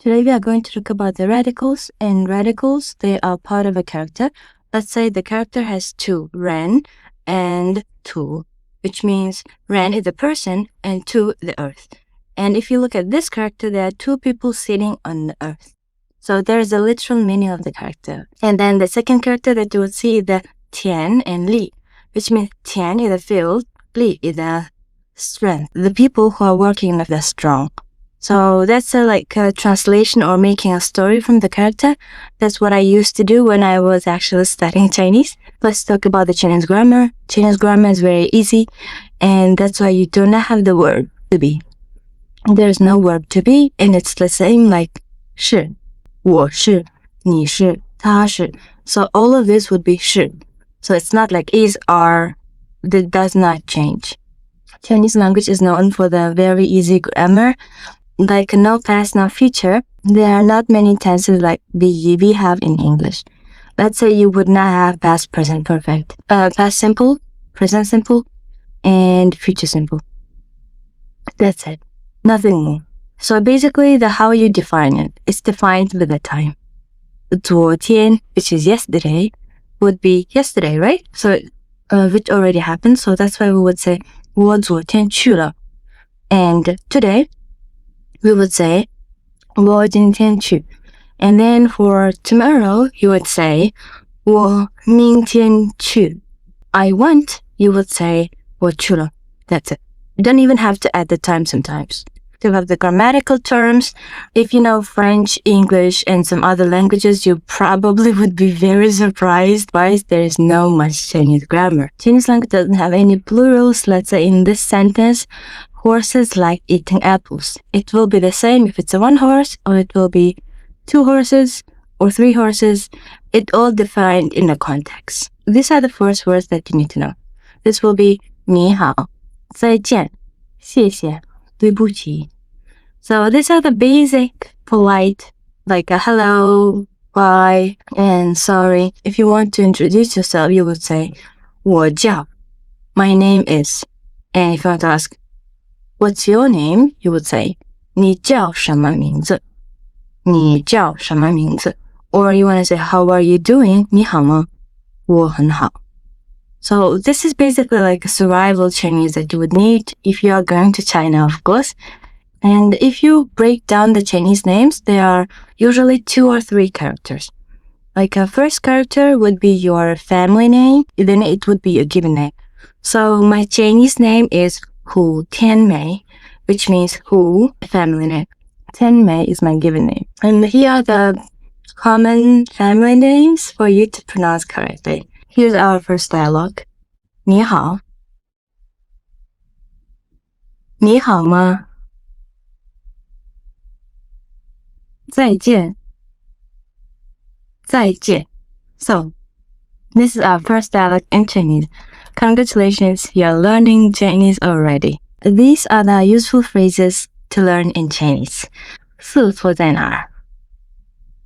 Today we are going to talk about the radicals. And radicals, they are part of a character. Let's say the character has two, Ren and Tu, which means Ren is the person and Tu the earth. And if you look at this character, there are two people sitting on the earth. So there is a literal meaning of the character. And then the second character that you would see is the Tian and Li, which means Tian is the field, Li is the strength. The people who are working with the strong. So that's a translation or making a story from the character. That's what I used to do when I was actually studying Chinese. Let's talk about the Chinese grammar. Chinese grammar is very easy, and that's why you do not have the verb to be. There's no verb to be, and it's the same like 是,我是,你是,他是. So all of this would be 是. So it's not like is, are, that does not change. Chinese language is known for the very easy grammar. Like no past, no future, there are not many tenses like we have in English. Let's say you would not have past, present perfect, past simple, present simple, and future simple. That's it. Nothing more. So basically, how you define it, it's defined with the time. 昨天, which is yesterday, would be yesterday, right? So, which already happened. So that's why we would say 我昨天去了. And today, we would say 我今天去. And then for tomorrow, you would say 我明天去. I want, you would say 我去了. That's it. You don't even have to add the time sometimes. To have the grammatical terms, if you know French, English, and some other languages, you probably would be very surprised why there is no much Chinese grammar. Chinese language doesn't have any plurals. Let's say in this sentence, horses like eating apples. It will be the same if it's a one horse, or it will be two horses or three horses. It all defined in the context. These are the first words that you need to know. This will be 你好, 再见, 谢谢, 对不起. So these are the basic, polite, like a hello, bye, and sorry. If you want to introduce yourself, you would say 我叫, my name is. And if you want to ask, what's your name? You would say 你叫什么名字? 你叫什么名字? Or you want to say, how are you doing? 你好吗? 我很好. So this is basically like a survival Chinese that you would need if you are going to China, of course. And if you break down the Chinese names, there are usually 2 or 3 characters. Like a first character would be your family name, then it would be a given name. So my Chinese name is Hu Tianmei, which means Hu, family name. Tianmei is my given name. And here are the common family names for you to pronounce correctly. Here's our first dialogue. 你好. 你好吗? 再见. 再见. So, this is our first dialogue in Chinese. Congratulations, you're learning Chinese already. These are the useful phrases to learn in Chinese. 四坐在哪儿?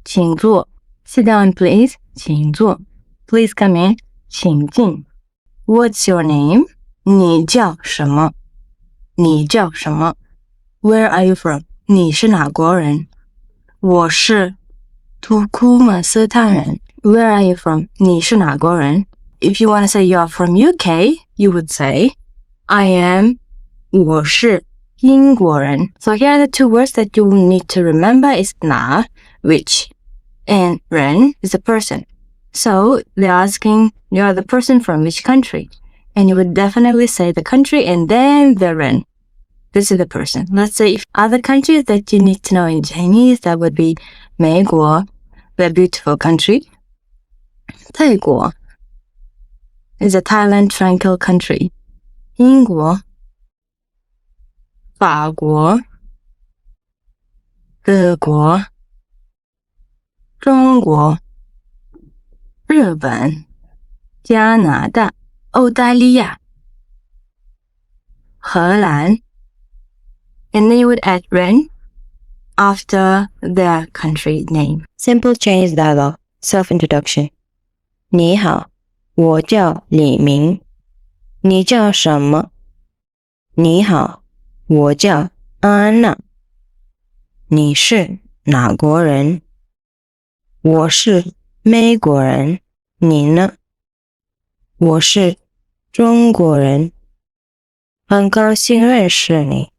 请坐. Sit down, please. 请坐. Please come in. 请进. What's your name? 你叫什么? 你叫什么? Where are you from? 你是哪国人? 我是土库曼斯坦人. Where are you from? 你是哪国人? If you want to say you're from UK, you would say I am 我是英国人. So here are the 2 words that you will need to remember is 哪, which, and 人 is a person. So they're asking you are the person from which country, and you would definitely say the country and then the 人. This is the person. Let's say if other countries that you need to know in Chinese, that would be 美国, the beautiful country. 泰国 is a Thailand tranquil country. 英国, 法国, 德国, 中国, 日本, 加拿大, 澳大利亚, 荷兰. And then you would add 人 after their country name. Simple Chinese dialogue. Self-introduction. 你好, 我叫李明. 你叫什么? 你好, 我叫安娜. 你是哪国人？我是美国人，你呢？我是中国人。很高兴认识你。